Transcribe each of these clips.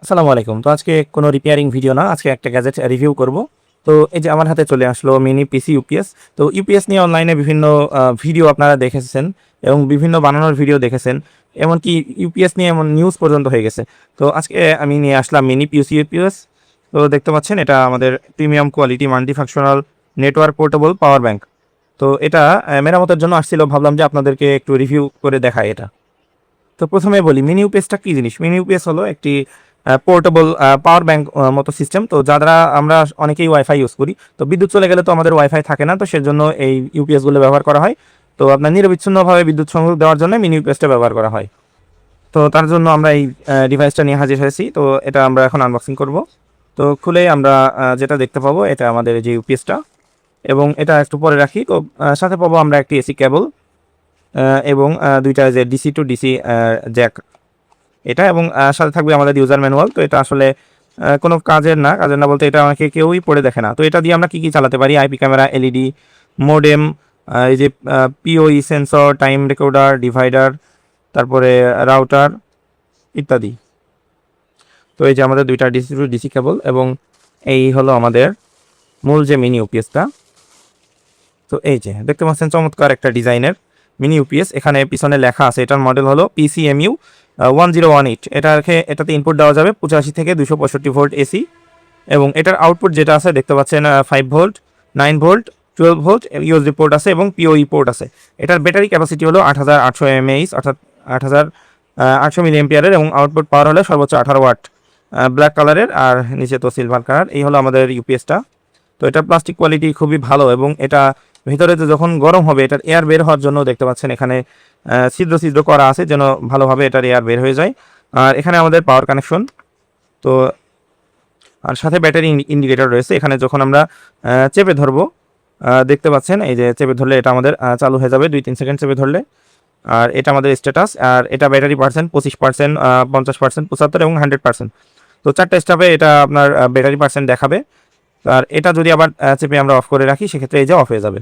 আসসালামু আলাইকুম। তো আজকে কোনো রিপেয়ারিং ভিডিও না, আজকে একটা গ্যাজেট রিভিউ করব। তো এই যে আমার হাতে চলে আসলো মিনি পিসি ইউপিএস। তো ইউপিএস নিয়ে অনলাইনে বিভিন্ন ভিডিও আপনারা দেখেছেন এবং বিভিন্ন বানানোর ভিডিও দেখেছেন। এমনকি ইউপিএস নিয়ে এমন নিউজ পর্যন্ত হয়ে গেছে। তো আজকে আমি নিয়ে আসলাম মিনি পিসি ইউপিএস। তো দেখতে পাচ্ছেন এটা আমাদের premium quality multifunctional network portable power bank. তো এটা মেরামতের জন্য আসছিল, ভাবলাম যে আপনাদেরকে একটু রিভিউ করে দেখাই এটা। তো প্রথমে বলি মিনি ইউপিএসটা কী জিনিস। মিনি ইউপিএস হলো একটি পোর্টেবল পাওয়ার ব্যাংক মতো সিস্টেম। তো যারা আমরা অনেকেই ওয়াইফাই ইউজ করি, তো বিদ্যুৎ চলে গেলে তো আমাদের ওয়াইফাই থাকে না, তো সেজন্য এই ইউপিএসগুলো ব্যবহার করা হয়। তো আপনার নিরবিচ্ছিন্নভাবে বিদ্যুৎ সংযোগ দেওয়ার জন্য মিনি ইউপিএসটা ব্যবহার করা হয়। তো তার জন্য আমরা এই ডিভাইসটা নিয়ে হাজির হয়েছি। তো এটা আমরা এখন আনবক্সিং করব। তো খুলে আমরা যেটা দেখতে পাবো এটা আমাদের যে ইউপিএসটা, এবং এটা একটু পরে রাখি। তো সাথে পাবো আমরা একটি এসি কেবল এবং দুইটা যে ডিসি টু ডিসি জ্যাক এটা, এবং সাথে থাকবে আমাদের ইউজার ম্যানুয়াল। তো এটা আসলে কোনো কাজের না বলতে এটা আমাকে কেউই পড়ে দেখে না। তো এটা দিয়ে আমরা কী কী চালাতে পারি: আইপি ক্যামেরা, এলইডি, মোডেম, এই যে পিওই সেন্সর, টাইম রেকর্ডার, ডিভাইডার, তারপরে রাউটার ইত্যাদি। তো এই যে আমাদের দুইটা ডিসি টু ডিসি কেবল, এবং এই হলো আমাদের মূল যে মিনি ইউপিএসটা। তো এই যে দেখতে পাচ্ছেন চমৎকার একটা ডিজাইনের মিনি ইউপিএস। এখানে পিছনে লেখা আছে এটার মডেল হলো PCMU 1018। এটাতে ইনপুট দেওয়া যাবে 85 থেকে 265 ভোল্ট এসি, এবং এটার আউটপুট যেটা আছে দেখতে পাচ্ছেন 5 volt, 9 volt, 12 volt USB port আছে এবং পিওই পোর্ট আছে। এটার ব্যাটারি ক্যাপাসিটি হলো 8800 mAh, অর্থাৎ 8800 মিলি এম্পিয়ারের, এবং আউটপুট পাওয়ার হলো সর্বোচ্চ 18 ওয়াট, ব্ল্যাক কালারের, আর নিচে তো সিলভার কালার। এই হলো আমাদের ইউপিএসটা। তো এটা প্লাস্টিক কোয়ালিটি খুবই ভালো, এবং এটা ভিতরে তো যখন গরম হবে এটার এয়ার বের হওয়ার জন্য দেখতে পাচ্ছেন এখানে ছিদ্র ছিদ্র করা আছে যেন ভালোভাবে এটার এয়ার বের হয়ে যায়। আর এখানে আমাদের পাওয়ার কানেকশন, তো আর সাথে ব্যাটারি ইন্ডিকেটর রয়েছে। এখানে যখন আমরা চেপে ধরবো দেখতে পাচ্ছেন এই যে চেপে ধরলে এটা আমাদের চালু হয়ে যাবে 2-3 সেকেন্ড চেপে ধরলে। আর এটা আমাদের স্ট্যাটাস, আর এটা ব্যাটারি পার্সেন্ট 25%, 50%, 75 এবং 100%। তো চারটা স্টেপে এটা আপনার ব্যাটারি পার্সেন্ট দেখাবে। আর এটা যদি আবার চেপে আমরা অফ করে রাখি সেক্ষেত্রে এই যে অফ হয়ে যাবে।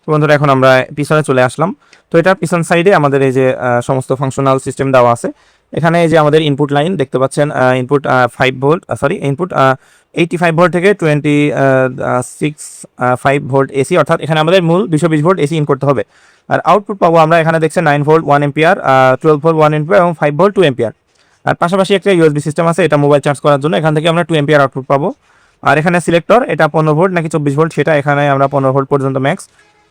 তো বন্ধুরা এখন আমরা পিছনে চলে আসলাম। তো এটার পিছন সাইডে আমাদের এই যে সমস্ত ফাংশনাল সিস্টেম দেওয়া আছে। এখানে এই যে আমাদের ইনপুট লাইন দেখতে পাচ্ছেন, ইনপুট 5 ভোল্ট, ইনপুট 85 ভোল্ট থেকে 5 ভোল্ট এসি, অর্থাৎ এখানে আমাদের মূল 220 ভোল্ট এসি ইন করতে হবে। আর আউটপুট পাবো আমরা এখানে দেখছেন 9 ভোল্ট 1 এম্পিয়ার, 12 ভোল্ট 1 এম্পিয়ার এবং 5 ভোল্ট 2 এম্পিয়ার। আর পাশাপাশি একটা ইউএসবি সিস্টেম আছে, এটা মোবাইল চার্জ করার জন্য। এখান থেকে আমরা 2 এম্পিয়ার আউটপুট পাবো। আর এখানে সিলেক্টর, এটা 15 ভোল্ট নাকি 24 ভোল্ট সেটা, এখানে আমরা 15 ভোল্ট পর্যন্ত ম্যাক্স।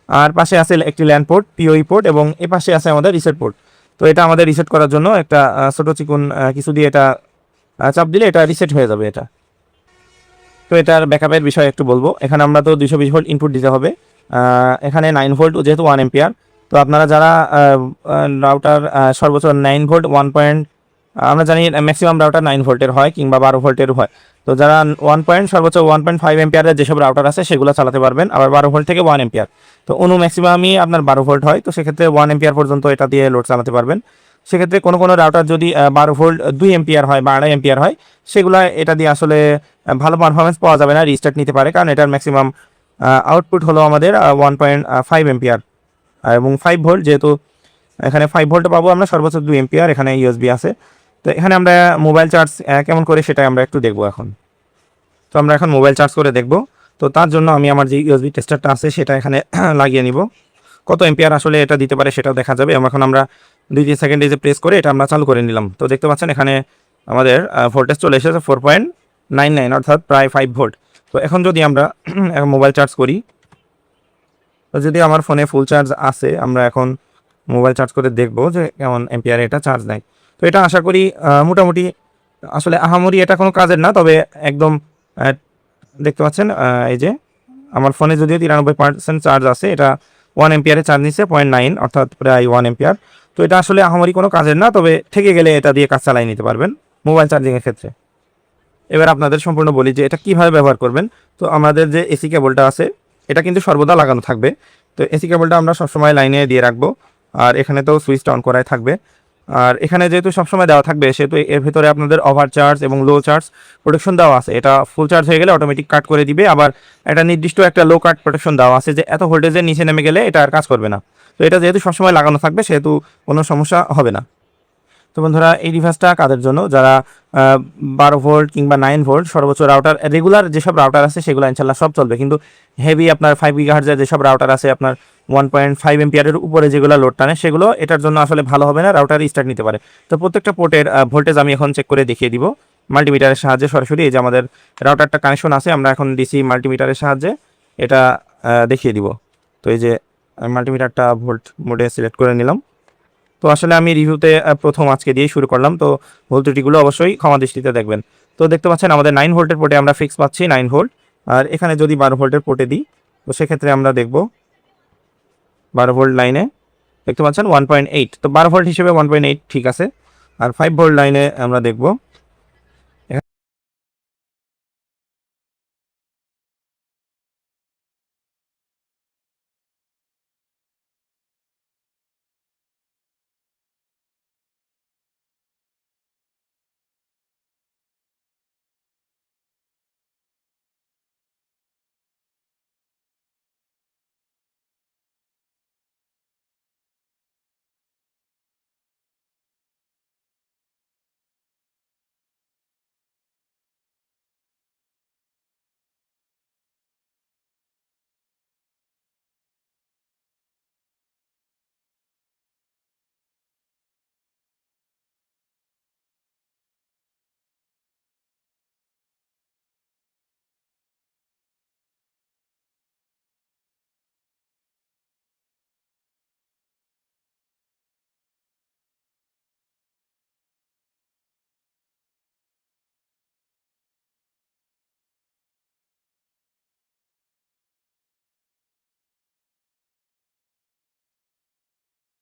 আর পাশে আছে একটি ল্যান্ড পোর্ট, পিওই পোর্ট, এবং এ পাশে আছে আমাদের রিসেট পোর্ট। তো এটা আমাদের রিসেট করার জন্য একটা ছোট চিকুন কিছু দিয়ে এটা চাপ দিলে এটা রিসেট হয়ে যাবে এটা। তো এটার ব্যাকআপের বিষয়ে একটু বলবো। এখানে আমরা তো 220 ভোল্ট ইনপুট দিতে হবে। এখানে 9 ভোল্ট যেহেতু 1 এম্পিয়ার, তো আপনারা যারা রাউটার সর্বোচ্চ 9 ভোল্ট 1 পয়েন্ট, আমরা জানি ম্যাক্সিমাম রাউটার 9 ভোল্টের হয় কিংবা 12 ভোল্টেরও হয়। তো যারা সর্বোচ্চ 1.5 এম্পিয়ারের যেসব রাউটার আছে সেগুলো চালাতে পারবেন। আবার 12 ভোল্ট থেকে 1 এম্পিয়ার, তো ম্যাক্সিমামই আপনার 12 ভোল্ট হয়। তো সেক্ষেত্রে 1 এম্পিয়ার পর্যন্ত এটা দিয়ে লোড চালাতে পারবেন। সেক্ষেত্রে কোনো রাউটার যদি 12 ভোল্ট 2 এম্পিয়ার হয় বা 2.5 এম্পিয়ার হয়, সেগুলো এটা দিয়ে আসলে ভালো পারফরমেন্স পাওয়া যাবে না, রিস্টার্ট নিতে পারে, কারণ এটার ম্যাক্সিমাম আউটপুট হলো আমাদের 1.5 এম্পিয়ার এবং 5 ভোল্ট। যেহেতু এখানে 5 ভোল্ট পাবো আমরা, সর্বোচ্চ 2 এম্পিয়ার, এখানে ইউএসবি আছে। তো এখানে আমরা মোবাইল চার্জ কেমন করে সেটা আমরা একটু দেখবো এখন। তো আমরা এখন মোবাইল চার্জ করে দেখব। তো তার জন্য আমি আমার যে ইউএসবি টেস্টারটা আছে সেটা এখানে লাগিয়ে নিব। কত এম্পিয়ার আসলে এটা দিতে পারে সেটাও দেখা যাবে। এখন আমরা 2-3 সেকেন্ডে যে প্রেস করে এটা আমরা চালু করে নিলাম। তো দেখতে পাচ্ছেন এখানে আমাদের ভোল্টেজ চলে এসেছে 4.99, অর্থাৎ প্রায় 5 ভোল্ট। তো এখন যদি আমরা মোবাইল চার্জ করি, তো যদি আমার ফোনে ফুল চার্জ আছে, আমরা এখন মোবাইল চার্জ করে দেখব যে কেমন এম্পিয়ারে এটা চার্জ নেয়। তো এটা আশা করি মোটামুটি, আসলে আহামরি এটা কোনো কাজের না, তবে একদম দেখতে পাচ্ছেন এই যে আমার ফোনে যদিও 93% চার্জ আছে, এটা 1 এম্পিয়ারে চার্জ নিচ্ছে 0.9, অর্থাৎ প্রায় 1 এম্পিয়ার। তো এটা আসলে আহামরি কোনো কাজের না, তবে থেকে গেলে এটা দিয়ে কাজ চালিয়ে নিতে পারবেন মোবাইল চার্জিংয়ের ক্ষেত্রে। এবার আপনাদের সম্পূর্ণ বলি যে এটা কীভাবে ব্যবহার করবেন। তো আমাদের যে এসি কেবলটা আছে এটা কিন্তু সর্বদা লাগানো থাকবে। তো এসি কেবলটা আমরা সবসময় লাইনে দিয়ে রাখবো, আর এখানে তো সুইচটা অন করাই থাকবে। আর এখানে যেহেতু সবসময় দেওয়া থাকবে সেহেতু এর ভিতরে আপনাদের ওভার চার্জ এবং লো চার্জ প্রোটেকশন দেওয়া আছে। এটা ফুল চার্জ হয়ে গেলে অটোমেটিক কাট করে দিবে, আবার একটা নির্দিষ্ট একটা লো কাট প্রোটেকশন দেওয়া আছে যে এত ভোল্টেজের নিচে নেমে গেলে এটা আর কাজ করবে না। তো এটা যেহেতু সবসময় লাগানো থাকবে সেহেতু কোনো সমস্যা হবে না। তো বন্ধুরা এই ডিভাইসটা কাদের জন্য, যারা 12 ভোল্ট কিংবা 9 ভোল্ট সর্বোচ্চ রাউটার, রেগুলার যেসব রাউটার আছে সেগুলো ইনশাল্লাহ সব চলবে, কিন্তু হেভি আপনার 5 গিগাহার্জের যেসব রাউটার আছে আপনার 1.5 এম্পিয়ারের উপরে যেগুলো লোড টানে সেগুলো এটার জন্য আসলে ভালো হবে না, রাউটার স্টার্ট নিতে পারে। তো প্রত্যেকটা পোর্টের ভোল্টেজ আমি এখন চেক করে দেখিয়ে দিব মাল্টিমিটারের সাহায্যে সরাসরি। এই যে আমাদের রাউটারটা কানেকশন আছে, আমরা এখন ডিসি মাল্টিমিটারের সাহায্যে এটা দেখিয়ে দিব। তো এই যে মাল্টিমিটারটা ভোল্ট মোডে সিলেক্ট করে নিলাম। তো আসলে আমি রিভিউতে প্রথম আজকে দিয়েই শুরু করলাম, তো ভুল ত্রুটিগুলো অবশ্যই ক্ষমা দৃষ্টিতে দেখবেন। তো দেখতে পাচ্ছেন আমাদের 9 ভোল্টের পোর্টে আমরা ফিক্স পাচ্ছি 9 ভোল্ট, আর এখানে যদি 12 ভোল্টের পোর্টে দিই তো সেক্ষেত্রে আমরা দেখব 12 ভোল্ট লাইনে দেখতে পাচ্ছেন 1.8, তো 12 ভোল্ট হিসেবে 1.8 ঠিক আছে। আর 5 ভোল্ট লাইনে আমরা দেখব